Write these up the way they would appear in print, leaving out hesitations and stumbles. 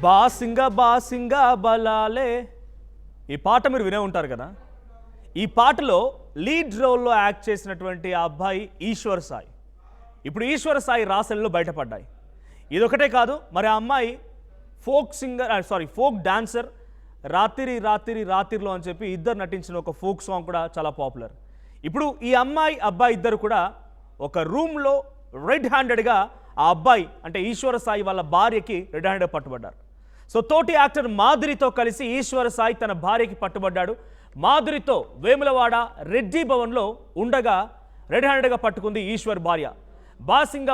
బాసింగా బలాలే ఈ పాట మీరు వినే ఉంటారు కదా. ఈ పాటలో లీడ్ రోల్లో యాక్ట్ చేసినటువంటి ఆ అబ్బాయి ఈశ్వర్ సాయి. ఇప్పుడు ఈశ్వర్ సాయి రాసెల్లో బయటపడ్డాయి. ఇదొకటే కాదు, మరి ఆ అమ్మాయి ఫోక్ డాన్సర్. రాత్రిలో అని చెప్పి ఇద్దరు నటించిన ఒక ఫోక్ సాంగ్ కూడా చాలా పాపులర్. ఇప్పుడు ఈ అమ్మాయి అబ్బాయి ఇద్దరు కూడా ఒక రూమ్లో రెడ్ హ్యాండెడ్గా ఆ అబ్బాయి అంటే ఈశ్వర సాయి వాళ్ళ భార్యకి రెడ్ హ్యాండెడ్ పట్టుబడ్డారు. సో తోటి యాక్టర్ మాధురితో కలిసి ఈశ్వర సాయి తన భార్యకి పట్టుబడ్డాడు. మాధురితో వేములవాడ రెడ్డి భవన్లో ఉండగా రెడ్ హ్యాండెడ్గా పట్టుకుంది ఈశ్వర్ భార్య. బాసింగ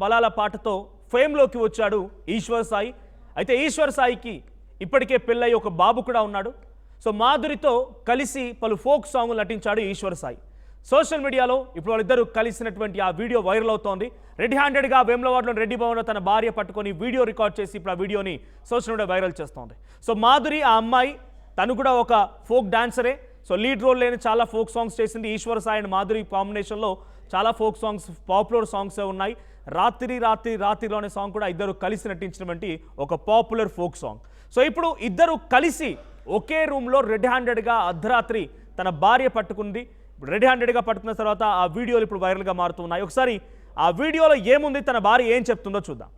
బలాల పాటతో ఫేమ్లోకి వచ్చాడు ఈశ్వర్ సాయి. అయితే ఈశ్వర్ సాయికి ఇప్పటికే పెళ్ళై ఒక బాబు కూడా ఉన్నాడు. సో మాధురితో కలిసి పలు ఫోక్ సాంగులు నటించాడు ఈశ్వర్ సాయి. సోషల్ మీడియాలో ఇప్పుడు వాళ్ళిద్దరూ కలిసినటువంటి ఆ వీడియో వైరల్ అవుతోంది. రెడ్ హ్యాండెడ్గా వేములవాడలో రెడ్డి భవన్లో తన భార్య పట్టుకొని వీడియో రికార్డ్ చేసి ఇప్పుడు ఆ వీడియోని సోషల్ మీడియా వైరల్ చేస్తోంది. సో మాధురి ఆ అమ్మాయి తను కూడా ఒక ఫోక్ డాన్సరే. సో లీడ్ రోల్ లేని చాలా ఫోక్ సాంగ్స్ చేసింది. ఈశ్వర్ సాయి అండ్ మాధురి కాంబినేషన్లో చాలా ఫోక్ సాంగ్స్, పాపులర్ సాంగ్స్ ఉన్నాయి. రాత్రిలో అనే సాంగ్ కూడా ఇద్దరు కలిసి నటించినటువంటి ఒక పాపులర్ ఫోక్ సాంగ్. సో ఇప్పుడు ఇద్దరు కలిసి ఒకే రూమ్లో రెడ్ హ్యాండెడ్గా అర్ధరాత్రి తన భార్య పట్టుకుంది. రెడ్ హ్యాండెడ్గా పట్టుకున్న తర్వాత ఆ వీడియోలు ఇప్పుడు వైరల్గా మారుతున్నాయి. ఒకసారి ఆ వీడియోలో ఏముంది, తన భార్య ఏం చెప్తుందో చూద్దాం.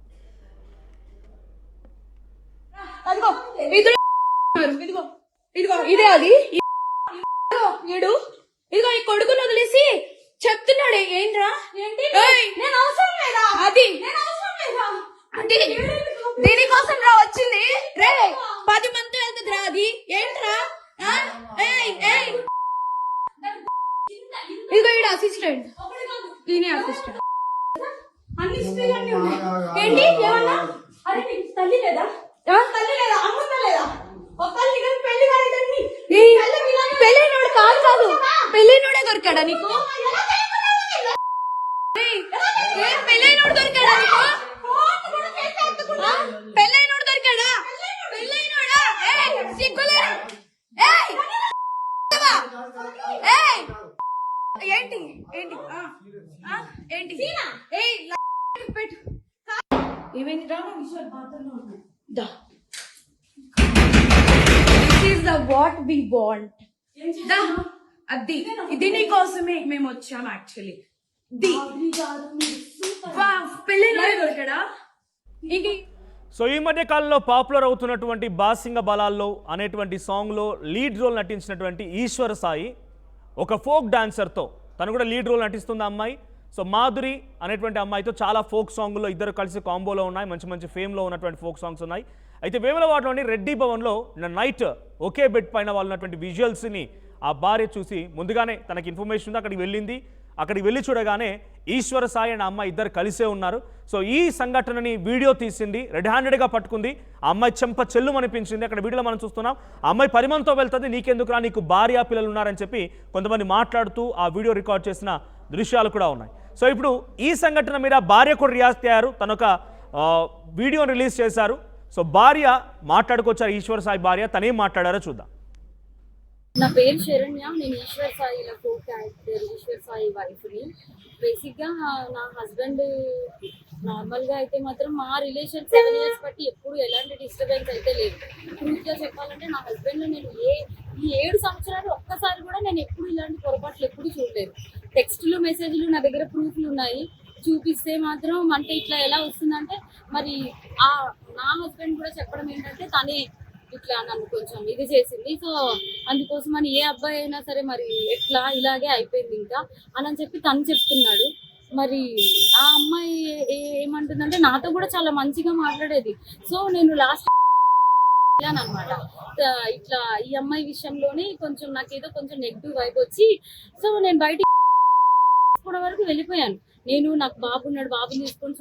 ఇదే అది ఇదిగో ఈ కొడుకును వదిలేసి చెప్తున్నాడు. ఏంట్రా నేను అవసరం లేదా అది అంటే దీనికోసం రా వచ్చింది. రే 10 మంది వెళ్తుంది రా అది. ఏంట్రా ఇదిగో ఈడ అసిస్టెంట్, ఈయన అసిస్టెంట్. అన్ని ఏంటి ఏమన్నా? అరే నీకు తల్లి లేదా? అమ్మ లేదా? పెళ్ళైనోడు కాదు పెళ్ళైనోడే దొరికాడా నీకు? పెళ్ళైనోడు దొరికాడా నీకు? పెళ్ళైనోడు దొరికాడా? పెళ్ళైనోడా? సిగ్గులే. ఏంటి ఏంటి ఏంటి పెట్టు. ఏమైంది రా? విషయాలు పాత్రలో ఉన్నాయి. వాట్ వి వాంట్ అది ఇది నీ కోసమే మేము వచ్చాము. యాక్చువల్లీ దొరికాడా ఏంటి? సో ఈ మధ్య కాలంలో పాపులర్ అవుతున్నటువంటి బాసింగ బలాల్లో అనేటువంటి సాంగ్లో లీడ్ రోల్ నటించినటువంటి ఈశ్వర సాయి ఒక ఫోక్ డాన్సర్తో తను కూడా లీడ్ రోల్ నటిస్తుంది అమ్మాయి. సో మాధురి అనేటువంటి అమ్మాయితో చాలా ఫోక్ సాంగ్లో ఇద్దరు కలిసి కాంబోలో ఉన్నాయి. మంచి ఫేమ్లో ఉన్నటువంటి ఫోక్ సాంగ్స్ ఉన్నాయి. అయితే వేములవాడలోని రెడ్డి భవన్లో నైట్ ఒకే బెడ్ పైన వాళ్ళు ఉన్నటువంటి విజువల్స్ని ఆ భార్య చూసి ముందుగానే తనకి ఇన్ఫర్మేషన్ ఉంది, అక్కడికి వెళ్ళింది. అక్కడికి వెళ్ళి చూడగానే ఈశ్వర సాయి అండ్ అమ్మాయి ఇద్దరు కలిసే ఉన్నారు. సో ఈ సంఘటనని వీడియో తీసింది, రెడ్ హ్యాండెడ్గా పట్టుకుంది. ఆ అమ్మాయి చెంప చెల్లు అనిపించింది. అక్కడ వీడియోలో మనం చూస్తున్నాం. ఆ అమ్మాయి పరిమంతో వెళ్తుంది. నీకెందుకురా, నీకు భార్య పిల్లలు ఉన్నారని చెప్పి కొంతమంది మాట్లాడుతూ ఆ వీడియో రికార్డ్ చేసిన దృశ్యాలు కూడా ఉన్నాయి. సో ఇప్పుడు ఈ సంఘటన మీద భార్య కూడా రియాక్ట్ అయ్యారు. తనొక వీడియోని రిలీజ్ చేశారు. సో భార్య మాట్లాడుకొచ్చారు, ఈశ్వర్ సాయి భార్య. తనేం మాట్లాడారో చూద్దాం. నా పేరు శరణ్య. నేను ఈశ్వర్ సాయిలో ఫోక్ క్యారెక్టర్ ఈశ్వర్ సాయి వైఫ్ని. బేసిక్గా నా హస్బెండ్ నార్మల్గా అయితే మాత్రం మా రిలేషన్ 7 years బట్టి ఎప్పుడు ఎలాంటి డిస్టర్బెన్స్ అయితే లేదు. ట్రూత్గా చెప్పాలంటే నా హస్బెండ్ నేను ఈ 7 సంవత్సరాలు ఒక్కసారి కూడా నేను ఎప్పుడు ఇలాంటి పొరపాట్లు ఎప్పుడు చూడలేదు. టెక్స్టులు మెసేజ్లు నా దగ్గర ప్రూఫ్లు ఉన్నాయి. చూపిస్తే మాత్రం అంటే ఇట్లా ఎలా వస్తుందంటే మరి నా హస్బెండ్ కూడా చెప్పడం ఏంటంటే తనే ఇట్లా నన్ను కొంచెం ఇది చేసింది. సో అందుకోసం అని ఏ అబ్బాయి అయినా సరే మరి ఎట్లా ఇలాగే అయిపోయింది ఇంకా అని చెప్పి తను చెప్తున్నాడు. మరి ఆ అమ్మాయి ఏమంటుందంటే నాతో కూడా చాలా మంచిగా మాట్లాడేది. సో నేను లాస్ట్ అనమాట ఇట్లా ఈ అమ్మాయి విషయంలోనే కొంచెం నాకేదో కొంచెం నెగిటివ్ వైబ్ వచ్చి సో నేను బయటికి వరకు వెళ్ళిపోయాను. నేను నాకు బాబు ఉన్నాడు, బాబుని తీసుకొని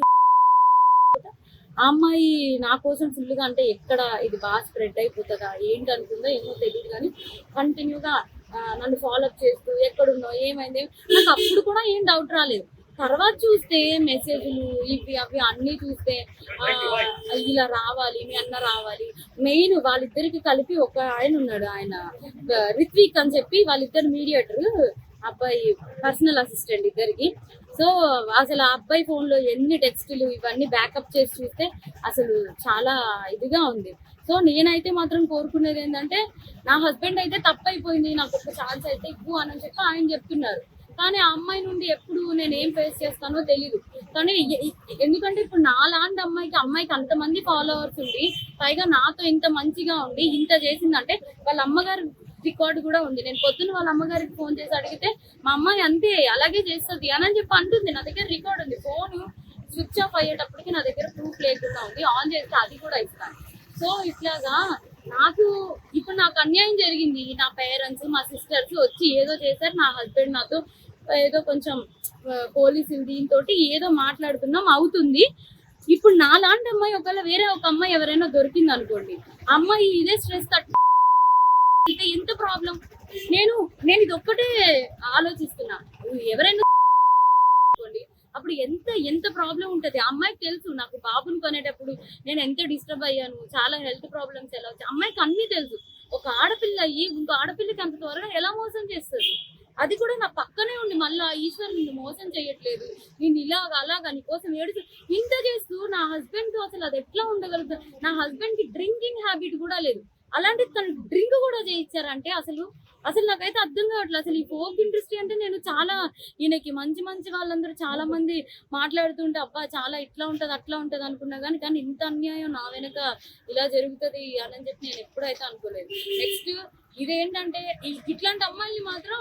ఆ అమ్మాయి నా కోసం ఫుల్గా అంటే ఎక్కడ ఇది బాగా స్ప్రెడ్ అయిపోతుందా ఏంటి అనుకుందో ఏమో తెలియదు, కానీ కంటిన్యూగా నన్ను ఫాలోఅప్ చేస్తూ ఎక్కడున్నావు ఏమైంది నాకు అప్పుడు కూడా ఏం డౌట్ రాలేదు. తర్వాత చూస్తే మెసేజ్లు ఇవి అవి అన్నీ చూస్తే ఇలా రావాలి, మీ అన్న రావాలి. మెయిన్ వాళ్ళిద్దరికి కలిపి ఒక ఆయన ఉన్నాడు, ఆయన రిత్విక్ అని చెప్పి వాళ్ళిద్దరు మీడియేటర్, అబ్బాయి పర్సనల్ అసిస్టెంట్ ఇద్దరికి. సో అసలు ఆ అబ్బాయి ఫోన్లో ఎన్ని టెక్స్టులు ఇవన్నీ బ్యాకప్ చేసి చూస్తే అసలు చాలా ఇదిగా ఉంది. సో నేనైతే మాత్రం కోరుకునేది ఏంటంటే నా హస్బెండ్ అయితే తప్పైపోయింది, నాకు ఒక ఛాన్స్ అయితే ఇవ్వు అని చెప్పి ఆయన చెప్తున్నారు. కానీ ఆ అమ్మాయి నుండి ఎప్పుడు నేను ఏం ఫేస్ చేస్తానో తెలీదు. కానీ ఎందుకంటే ఇప్పుడు నా లాంటి అమ్మాయికి అంతమంది ఫాలోవర్స్ ఉండి పైగా నాతో ఇంత మంచిగా ఉండి ఇంత చేసిందంటే వాళ్ళ అమ్మగారు రికార్డు కూడా ఉంది. నేను పొద్దున్న వాళ్ళ అమ్మగారికి ఫోన్ చేసి అడిగితే మా అమ్మాయి అంతే అలాగే చేస్తుంది అని చెప్పి అంటుంది. నా దగ్గర రికార్డు ఉంది. ఫోన్ స్విచ్ ఆఫ్ అయ్యేటప్పటికి నా దగ్గర ప్రూఫ్ లేకుండా ఉంది. ఆన్ చేస్తే అది కూడా ఇస్తాను. సో ఇట్లాగా ఇప్పుడు నాకు అన్యాయం జరిగింది. నా పేరెంట్స్ మా సిస్టర్స్ వచ్చి ఏదో చేశారు. నా హస్బెండ్ నాతో ఏదో కొంచెం పోలీసులు దీంతో ఏదో మాట్లాడుతున్నాం అవుతుంది. ఇప్పుడు నా లాంటి అమ్మాయి ఒకవేళ వేరే ఒక అమ్మాయి ఎవరైనా దొరికింది అనుకోండి, అమ్మాయి ఇదే స్ట్రెస్ అయితే ఎంత ప్రాబ్లం. నేను ఇది ఒక్కటే ఆలోచిస్తున్నా, ఎవరైనా అనుకోండి అప్పుడు ఎంత ప్రాబ్లం ఉంటది. ఆ అమ్మాయికి తెలుసు నాకు బాబుని కొనేటప్పుడు నేను ఎంత డిస్టర్బ్ అయ్యాను, చాలా హెల్త్ ప్రాబ్లమ్స్ ఎలా వచ్చాయి అమ్మాయికి అన్ని తెలుసు. ఒక ఆడపిల్ల అయ్యి ఇంకో ఆడపిల్లకి అంత త్వరగా ఎలా మోసం చేస్తుంది. అది కూడా నా పక్కనే ఉండి మళ్ళా ఈశ్వర్ నిన్ను మోసం చేయట్లేదు, నేను అలాగా నీకోసం ఏడుచు ఇంత చేస్తూ నా హస్బెండ్ తో అసలు అది ఎట్లా ఉండగలుగుతుంది. నా హస్బెండ్ కి డ్రింకింగ్ హ్యాబిట్ కూడా లేదు, అలాంటి తను డ్రింక్ కూడా చేయించారంటే అసలు నాకైతే అర్థం కావట్లేదు. అసలు ఈ ఫోక్ ఇండస్ట్రీ అంటే నేను చాలా ఈయనకి మంచి వాళ్ళందరూ చాలా మంది మాట్లాడుతుంటే అబ్బా చాలా ఇట్లా ఉంటది అట్లా ఉంటది అనుకున్నా కానీ ఇంత అన్యాయం నా వెనక ఇలా జరుగుతుంది అని చెప్పి నేను ఎప్పుడైతే అనుకోలేదు. నెక్స్ట్ ఇదేంటంటే ఇట్లాంటి అమ్మాయిని మాత్రం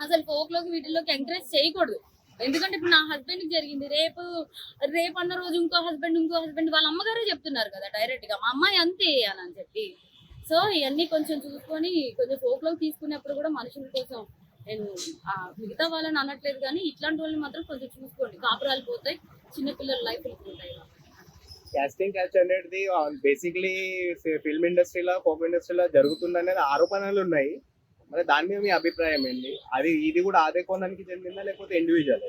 అసలు ఫోక్ లోకి వీటిలోకి ఎంకరేజ్ చేయకూడదు. ఎందుకంటే ఇప్పుడు నా హస్బెండ్ కి జరిగింది, రేపు అన్న రోజు ఇంకో హస్బెండ్ వాళ్ళ అమ్మగారే చెప్తున్నారు కదా డైరెక్ట్ గా మా అమ్మాయి అంతే అని చెప్పి. సో ఇవన్నీ కొంచెం చూసుకొని కొంచెం ఫోక్ లోకి తీసుకునేప్పుడు కూడా మనుషుల కోసం నేను మిగతా వాళ్ళని అనట్లేదు కానీ ఇట్లాంటి వాళ్ళని మాత్రం కొంచెం చూసుకోండి. కాపురాలు పోతాయి, చిన్నపిల్లల లైఫ్ పోతాయి. క్యాస్టింగ్ క్యాచ్ అనేది బేసిక్లీ ఫిల్మ్ ఇండస్ట్రీలో ఫోక్ ఇండస్ట్రీలో జరుగుతుందనేది ఆరోపణలు ఉన్నాయి. మరి దాని మీద మీ అభిప్రాయం ఏంటి? ఇది కూడా అదే కోణానికి చెందిందా లేకపోతే ఇండివిజువల్?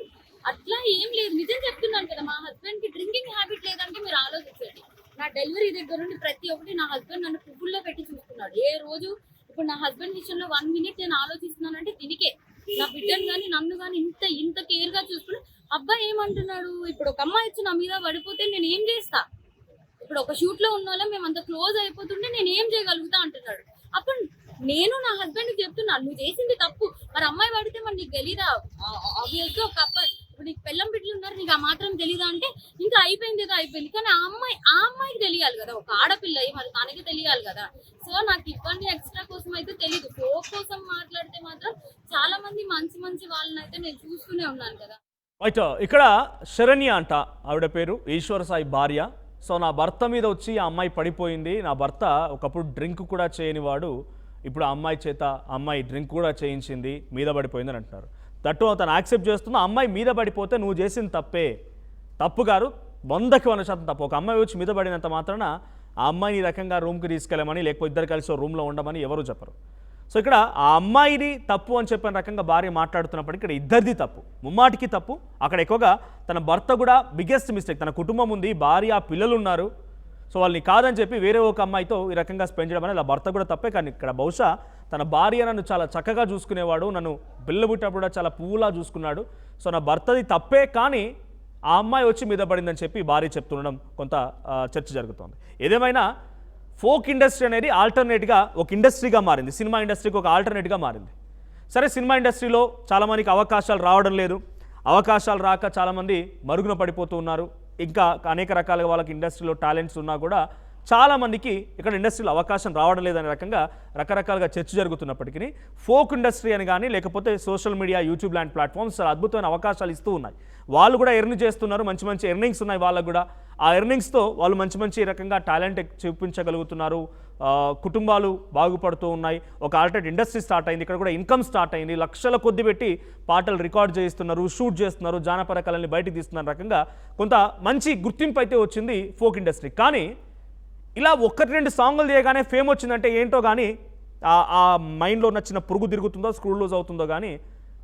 అట్లా ఏం లేదు, నిజం చెప్తున్నాను కదా. మా హస్బెండ్ కి డ్రింకింగ్ హ్యాబిట్ లేదంటే మీరు ఆలోచించండి. నా డెలివరీ దగ్గర నుండి ప్రతి ఒక్కటి నా హస్బెండ్ నన్ను పువ్వుల్లో పెట్టి చూస్తున్నాడు. ఏ రోజు ఇప్పుడు నా హస్బెండ్ విషయంలో 1 minute నేను ఆలోచిస్తున్నానంటే దీనికే. నా బిడ్డను కానీ నన్ను కానీ ఇంత కేర్ గా చూసుకుని అబ్బాయి ఏమంటున్నాడు, ఇప్పుడు ఒక అమ్మాయి వచ్చి నా మీద పడిపోతే నేను ఏం చేస్తా, ఇప్పుడు ఒక షూట్ లో ఉన్న వాళ్ళం మేము అంత క్లోజ్ అయిపోతుంటే నేను ఏం చేయగలుగుతా అంటున్నాడు. అప్పుడు నేను నా హస్బెండ్ కి చెప్తున్నాను నువ్వు చేసింది తప్పు, మరి అమ్మాయి పడితే మరి నీకు తెలీదా, ఆబ్వియస్ గా ఒక అబ్బాయి ఇప్పుడు నీకు పెళ్ళం బిడ్డలు ఉన్నారు నీకు ఆ మాత్రం తెలీదా అంటే ఇంకా అయిపోయింది ఏదో అయిపోయింది. కానీ ఆ అమ్మాయికి తెలియాలి కదా, ఒక ఆడపిల్ల మరి తనకి తెలియాలి కదా. సో నాకు ఇవన్నీ ఎక్స్ట్రా కోసం అయితే తెలీదు. ఫోక్ కోసం మాట్లాడితే మాత్రం చాలా మంది మంచి వాళ్ళని అయితే నేను చూస్తూనే ఉన్నాను కదా. అయితే ఇక్కడ శరణ్య అంట ఆవిడ పేరు, ఈశ్వర సాయి భార్య. సో నా భర్త మీద వచ్చి ఆ అమ్మాయి పడిపోయింది, నా భర్త ఒకప్పుడు డ్రింక్ కూడా చేయని వాడు, ఇప్పుడు ఆ అమ్మాయి చేత అమ్మాయి డ్రింక్ కూడా చేయించింది, మీద పడిపోయిందని అంటున్నారు. దట్టు తను యాక్సెప్ట్ చేస్తున్నా అమ్మాయి మీద పడిపోతే నువ్వు చేసిన తప్పు గారు 100% తప్పు. ఒక అమ్మాయి వచ్చి మీద పడినంత మాత్రాన ఆ అమ్మాయిని ఈ రకంగా రూమ్కి తీసుకెళ్ళమని లేకపోతే ఇద్దరు కలిసి రూమ్లో ఉండమని ఎవరు చెప్పరు. సో ఇక్కడ ఆ అమ్మాయిది తప్పు అని చెప్పిన రకంగా భార్య మాట్లాడుతున్నప్పటికీ ఇక్కడ ఇద్దరిది తప్పు, ముమ్మాటికి తప్పు. అక్కడ ఎక్కువగా తన భర్త కూడా బిగ్గెస్ట్ మిస్టేక్. తన కుటుంబం ఉంది, భార్య పిల్లలు ఉన్నారు, సో వాళ్ళని కాదని చెప్పి వేరే ఒక అమ్మాయితో ఈ రకంగా స్పెండ్ చేయడం అనేది భర్త కూడా తప్పే. కానీ ఇక్కడ బహుశా తన భార్య నన్ను చాలా చక్కగా చూసుకునేవాడు, నన్ను బిల్ల పుట్టినప్పుడు కూడా చాలా పువ్వులా చూసుకున్నాడు, సో నా భర్తది తప్పే, కానీ ఆ అమ్మాయి వచ్చి మీద పడిందని చెప్పి భార్య చెప్తుండడం కొంత చర్చ జరుగుతోంది. ఏదేమైనా ఫోక్ ఇండస్ట్రీ అనేది ఆల్టర్నేట్గా ఒక ఇండస్ట్రీగా మారింది, సినిమా ఇండస్ట్రీకి ఒక ఆల్టర్నేట్గా మారింది. సరే, సినిమా ఇండస్ట్రీలో చాలామందికి అవకాశాలు రావడం లేదు, అవకాశాలు రాక చాలామంది మరుగున పడిపోతూ ఉన్నారు. ఇంకా అనేక రకాలుగా వాళ్ళకి ఇండస్ట్రీలో టాలెంట్స్ ఉన్నా కూడా చాలామందికి ఇక్కడ ఇండస్ట్రీలో అవకాశం రావడం లేదనే రకంగా రకరకాలుగా చర్చ జరుగుతున్నప్పటికీ ఫోక్ ఇండస్ట్రీ అని కానీ లేకపోతే సోషల్ మీడియా, యూట్యూబ్ లాంటి ప్లాట్ఫామ్స్ చాలా అద్భుతమైన అవకాశాలు ఇస్తూ ఉన్నాయి. వాళ్ళు కూడా ఎర్న్ చేస్తున్నారు, మంచి ఎర్నింగ్స్ ఉన్నాయి వాళ్ళకు కూడా. ఆ ఎర్నింగ్స్తో వాళ్ళు మంచి రకంగా టాలెంట్ చూపించగలుగుతున్నారు, కుటుంబాలు బాగుపడుతూ ఉన్నాయి. ఒక ఆల్టర్నేట్ ఇండస్ట్రీ స్టార్ట్ అయింది, ఇక్కడ కూడా ఇన్కమ్ స్టార్ట్ అయింది, లక్షల కొద్ది పెట్టి పాటలు రికార్డ్ చేయిస్తున్నారు, షూట్ చేస్తున్నారు, జానపద కళల్ని బయటికి తీస్తున్నారు రకంగా కొంత మంచి గుర్తింపు అయితే వచ్చింది ఫోక్ ఇండస్ట్రీ. కానీ ఇలా 1-2 సాంగులు చేయగానే ఫేమ్ వచ్చిందంటే ఏంటో కానీ ఆ మైండ్లో నచ్చిన పురుగు తిరుగుతుందో, స్క్రూ లూజ్ అవుతుందో కానీ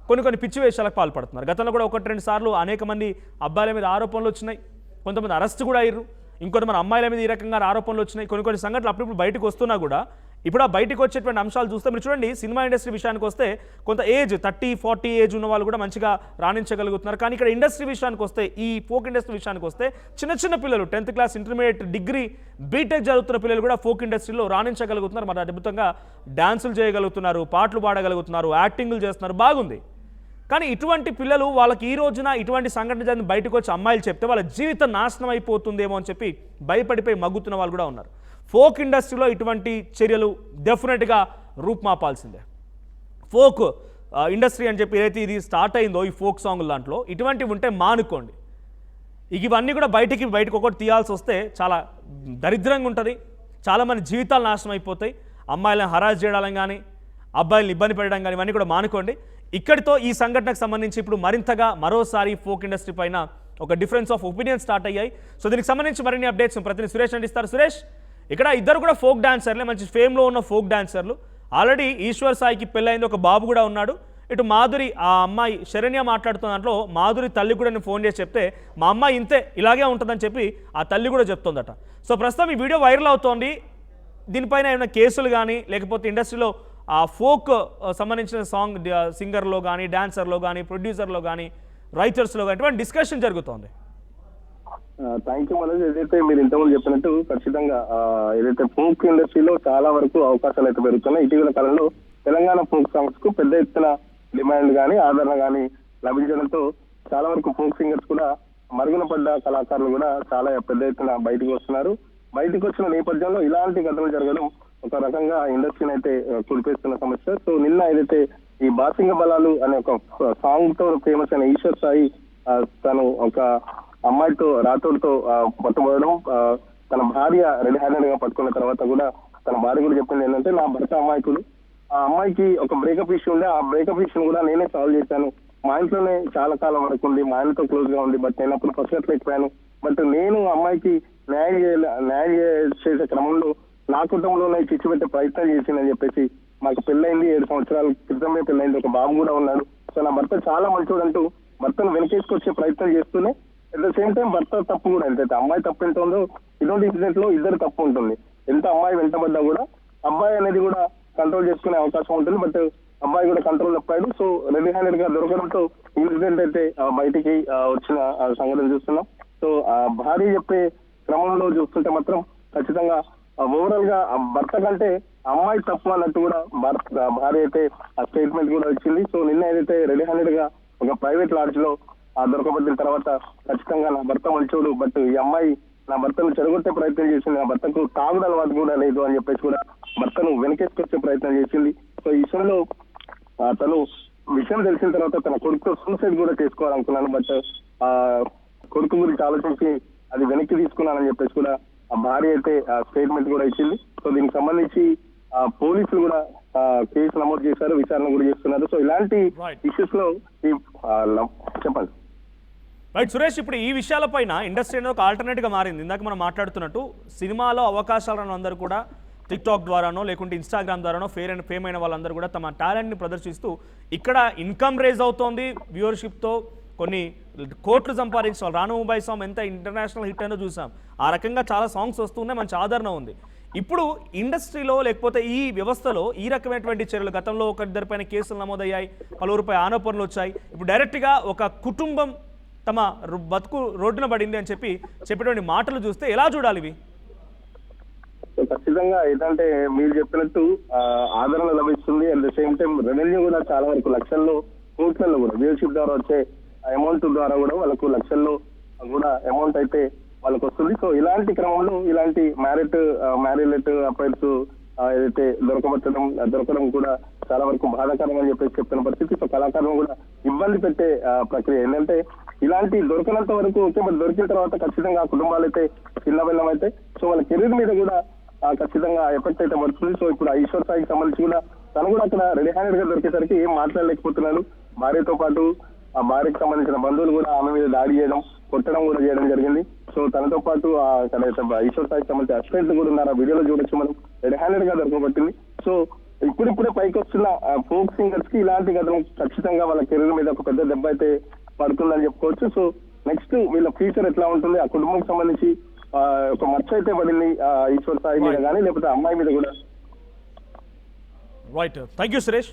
కొన్ని పిచ్చి వేషాలకు పాల్పడుతున్నారు. గతంలో కూడా 1-2 సార్లు అనేక మంది అబ్బాయిల మీద ఆరోపణలు వచ్చినాయి, కొంతమంది అరెస్ట్ కూడా అయ్యారు, ఇంకొంతమంది అమ్మాయిల మీద ఈ రకంగా ఆరోపణలు వచ్చినాయి. కొన్ని సంఘటనలు అప్పుడప్పుడు బయటకు వస్తున్నా కూడా ఇప్పుడు ఆ బయటకు వచ్చేటువంటి అంశాలు చూస్తే మీరు చూడండి, సినిమా ఇండస్ట్రీ విషయానికి వస్తే కొంత ఏజ్ 30-40 ఏజ్ ఉన్న వాళ్ళు కూడా మంచిగా రాణించగలుగుతున్నారు. కానీ ఇక్కడ ఇండస్ట్రీ విషయానికి వస్తే, ఈ ఫోక్ ఇండస్ట్రీ విషయానికి వస్తే చిన్న చిన్న పిల్లలు 10th class, intermediate, degree, BTech చదువుతున్న పిల్లలు కూడా ఫోక్ ఇండస్ట్రీలో రాణించగలుగుతున్నారు. మరి అద్భుతంగా డాన్సులు చేయగలుగుతున్నారు, పాటలు పాడగలుగుతున్నారు, యాక్టింగ్లు చేస్తున్నారు, బాగుంది. కానీ ఇటువంటి పిల్లలు వాళ్ళకి ఈ రోజున ఇటువంటి సంఘటన జరిగిన బయటకు వచ్చి అమ్మాయిలు చెప్తే వాళ్ళ జీవితం నాశనం అయిపోతుందేమో అని చెప్పి భయపడిపోయి మగ్గుతున్న వాళ్ళు కూడా ఉన్నారు. ఫోక్ ఇండస్ట్రీలో ఇటువంటి చర్యలు డెఫినెట్గా రూపుమాపాల్సిందే. ఫోక్ ఇండస్ట్రీ అని చెప్పి ఏదైతే ఇది స్టార్ట్ అయిందో ఈ ఫోక్ సాంగుల దాంట్లో ఇటువంటివి ఉంటే మానుకోండి. ఇవన్నీ కూడా బయటకు ఒకటి తీయాల్సి వస్తే చాలా దరిద్రంగా ఉంటుంది. చాలామంది జీవితాలు నాశనం అయిపోతాయి. అమ్మాయిలను హరాజ్ చేయడం కానీ, అబ్బాయిలను ఇబ్బంది పెట్టడం కానీ ఇవన్నీ కూడా మానుకోండి. ఇక్కడితో ఈ సంఘటనకు సంబంధించి ఇప్పుడు మరింతగా మరోసారి ఫోక్ ఇండస్ట్రీ పైన ఒక డిఫరెన్స్ ఆఫ్ ఒపీనియన్ స్టార్ట్ అయ్యాయి. సో దీనికి సంబంధించి మరిన్ని అప్డేట్స్ ప్రతినిధి సురేష్ అందిస్తారు. సురేష్, ఇక్కడ ఇద్దరు కూడా ఫోక్ డాన్సర్లే, మంచి ఫేమ్లో ఉన్న ఫోక్ డాన్సర్లు. ఆల్రెడీ ఈశ్వర్ సాయికి పెళ్ళైంది, ఒక బాబు కూడా ఉన్నాడు. ఇటు మాధురి, ఆ అమ్మాయి శరణ్య మాట్లాడుతున్న దాంట్లో మాధురి తల్లి కూడా నేను ఫోన్ చేసి చెప్తే మా అమ్మాయి ఇంతే, ఇలాగే ఉంటుందని చెప్పి ఆ తల్లి కూడా చెప్తోందట. సో ప్రస్తుతం ఈ వీడియో వైరల్ అవుతోంది. దీనిపైన ఏమైనా కేసులు కానీ, లేకపోతే ఇండస్ట్రీలో ఆ ఫోక్ సంబంధించిన సాంగ్ సింగర్లో కానీ, డాన్సర్లో కానీ, ప్రొడ్యూసర్లో కానీ, రైటర్స్లో కానీ ఇటువంటి డిస్కషన్ జరుగుతోంది. Thank you Manoj. ఏదైతే మీరు ఇంతకుముందు చెప్పినట్టు ఖచ్చితంగా ఏదైతే ఫోక్ ఇండస్ట్రీలో చాలా వరకు అవకాశాలు అయితే పెరుగుతున్నాయి. ఇటీవల కాలంలో తెలంగాణ ఫోక్ సాంగ్స్ కు పెద్ద ఎత్తున డిమాండ్ కానీ, ఆదరణ కానీ లభించడంతో చాలా వరకు ఫోక్ సింగర్స్ కూడా మరుగున పడ్డ కళాకారులు కూడా చాలా పెద్ద ఎత్తున బయటకు వస్తున్నారు. బయటకు వచ్చిన నేపథ్యంలో ఇలాంటి ఘటనలు జరగడం ఒక రకంగా ఇండస్ట్రీని అయితే కుడిపేస్తున్న సమస్య. సో నిన్న ఏదైతే ఈ బాసింగ బలాలు అనే ఒక సాంగ్ తో ఫేమస్ అయిన ఈశ్వర్ సాయి తను ఒక అమ్మాయితో రాతోడితో పట్టుబడడం, తన భార్య రెడీ హ్యాండెడ్ గా పట్టుకున్న తర్వాత కూడా తన భార్య కూడా చెప్పింది ఏంటంటే, నా భర్త అమాయకుడు, ఆ అమ్మాయికి ఒక బ్రేకప్ ఇష్యూ ఉండే, ఆ బ్రేకప్ ఇష్యూ కూడా నేనే సాల్వ్ చేశాను. మా ఇంట్లోనే చాలా కాలం వరకు ఉంది, మా ఆయనతో క్లోజ్ గా ఉంది, బట్ నేను అప్పుడు పసగట్లేకపోయాను. బట్ నేను అమ్మాయికి న్యాయం చేసే క్రమంలో నా కుటుంబంలోనే చిచ్చు పెట్టే ప్రయత్నం చేసిందని చెప్పేసి, మాకు పెళ్ళైంది 7 సంవత్సరాల క్రితమే పెళ్ళైంది, ఒక బాబు కూడా ఉన్నాడు. సో నా భర్త చాలా మంచోడు అంటూ భర్తను వెనకేసుకొచ్చే ప్రయత్నం చేస్తూనే అట్ ద సేమ్ టైం భర్త తప్పు కూడా ఎంతైతే అమ్మాయి తప్పు ఎంత ఉందో ఇటువంటి ఇన్సిడెంట్ లో ఇద్దరు తప్పు ఉంటుంది. ఎంత అమ్మాయి వెంటబడ్డా కూడా అబ్బాయి అనేది కూడా కంట్రోల్ చేసుకునే అవకాశం ఉంటుంది. బట్ అబ్బాయి కూడా కంట్రోల్ తప్పాడు. సో రెడీ హ్యాండెడ్ గా దొరకడంతో ఇన్సిడెంట్ అయితే బయటికి వచ్చిన సంఘటన చూస్తున్నాం. సో ఆ భార్య చెప్పే క్రమంలో చూస్తుంటే మాత్రం ఖచ్చితంగా ఓవరాల్ గా భర్త కంటే అమ్మాయి తప్పు అన్నట్టు కూడా భార్య అయితే ఆ స్టేట్మెంట్ కూడా వచ్చింది. సో నిన్న ఏదైతే రెడీ హ్యాండెడ్ గా ఒక ప్రైవేట్ లాడ్జ్ లో దొరకబడిన తర్వాత ఖచ్చితంగా నా భర్త మంచోడు, బట్ ఈ అమ్మాయి నా భర్తను చెడగొట్టే ప్రయత్నం చేసింది, నా భర్తకు తాగుడు అలవాటు కూడా లేదు అని చెప్పేసి కూడా భర్తను వెనకేసుకొచ్చే ప్రయత్నం చేసింది. సో ఈ విషయంలో తను విషయం తెలిసిన తర్వాత తన కొడుకుతో సూసైడ్ కూడా చేసుకోవాలనుకున్నాను, బట్ కొడుకు గురించి ఆలోచించి అది వెనక్కి తీసుకున్నానని చెప్పేసి కూడా ఆ భార్య అయితే స్టేట్మెంట్ కూడా ఇచ్చింది. సో దీనికి సంబంధించి పోలీసులు కూడా కేసు నమోదు చేశారు, విచారణ కూడా చేస్తున్నారు. సో ఇలాంటి ఇష్యూస్ లో చెప్పండి. రైట్ సురేష్, ఇప్పుడు ఈ విషయాలపైన ఇండస్ట్రీ అనేది ఒక ఆల్టర్నేట్గా మారింది. ఇందాక మనం మాట్లాడుతున్నట్టు సినిమాలో అవకాశాలను అందరూ కూడా టిక్టాక్ ద్వారానో లేకుంటే ఇన్స్టాగ్రామ్ ద్వారానో ఫేమ్ అయిన వాళ్ళందరూ కూడా తమ టాలెంట్ని ప్రదర్శిస్తూ ఇక్కడ ఇన్కమ్ రేజ్ అవుతోంది. వ్యూవర్షిప్తో కొన్ని కోట్లు సంపాదించాలి. రాను ముంబై సాంగ్ ఎంత ఇంటర్నేషనల్ హిట్ అయినా చూసాం. ఆ రకంగా చాలా సాంగ్స్ వస్తున్నాయి, మంచి ఆదరణ ఉంది. ఇప్పుడు ఇండస్ట్రీలో లేకపోతే ఈ వ్యవస్థలో ఈ రకమైనటువంటి చర్యలు, గతంలో ఒకరిద్దరిపైన కేసులు నమోదయ్యాయి, పలువురిపై ఆరోపణలు వచ్చాయి. ఇప్పుడు డైరెక్ట్గా ఒక కుటుంబం తమ బతుకు రోడ్డున పడింది అని చెప్పేటువంటి మాటలు చూస్తే ఎలా చూడాలి ఇవి? ఖచ్చితంగా ఏంటంటే మీరు చెప్పినట్టు ఆదరణ లభిస్తుంది. At the same time revenue కూడా చాలా వరకు లక్షల్లో, కోట్లలో కూడా వ్యూషిప్ ద్వారా వచ్చే అమౌంట్ ద్వారా కూడా వాళ్ళకు లక్షల్లో కూడా అమౌంట్ అయితే వాళ్ళకు వస్తుంది. సో ఇలాంటి క్రమంలో ఇలాంటి మ్యారేజ్ అఫైర్స్ ఏదైతే దొరకడం కూడా చాలా వరకు బాధాకరం అని చెప్పేసి చెప్తున్న పరిస్థితి. సో కళాకారులను కూడా ఇబ్బంది పెట్టే ప్రక్రియ ఏంటంటే ఇలాంటి దొరకనంత వరకు ఓకే, బట్ దొరికిన తర్వాత ఖచ్చితంగా ఆ కుటుంబాలు అయితే చిన్నబిన్నం అయితే సో వాళ్ళ కెరీర్ మీద కూడా ఖచ్చితంగా ఎఫెక్ట్ అయితే పడుతుంది. సో ఇప్పుడు ఈశ్వర్ సాయికి సంబంధించి కూడా తను కూడా అక్కడ రెడీ హ్యాండెడ్ గా దొరికేసరికి ఏం మాట్లాడలేకపోతున్నాడు. భార్యతో పాటు ఆ భార్యకు సంబంధించిన బంధువులు కూడా ఆమె మీద దాడి చేయడం, కొట్టడం కూడా చేయడం జరిగింది. సో తనతో పాటు ఈశ్వర్ సాయికి సంబంధించిన అసిస్టెంట్ కూడా ఉన్నారు. ఆ వీడియోలో చూడొచ్చు మనం, రెడీ హ్యాండెడ్ గా దొరకబట్టింది. సో ఇప్పుడిప్పుడే పైకి వస్తున్న ఫోక్ సింగర్స్ కి ఇలాంటి ఘటన ఖచ్చితంగా వాళ్ళ కెరీర్ మీద ఒక పెద్ద దెబ్బ అయితే పడుతుందని చెప్పుకోవచ్చు. సో నెక్స్ట్ వీళ్ళ ఫ్యూచర్ ఎట్లా ఉంటుంది, ఆ కుటుంబం సంబంధించి ఒక మచ్చ అయితే పడింది ఈశ్వర్ సాయి మీద కానీ లేకపోతే అమ్మాయి మీద కూడా. Right, thank you Suresh.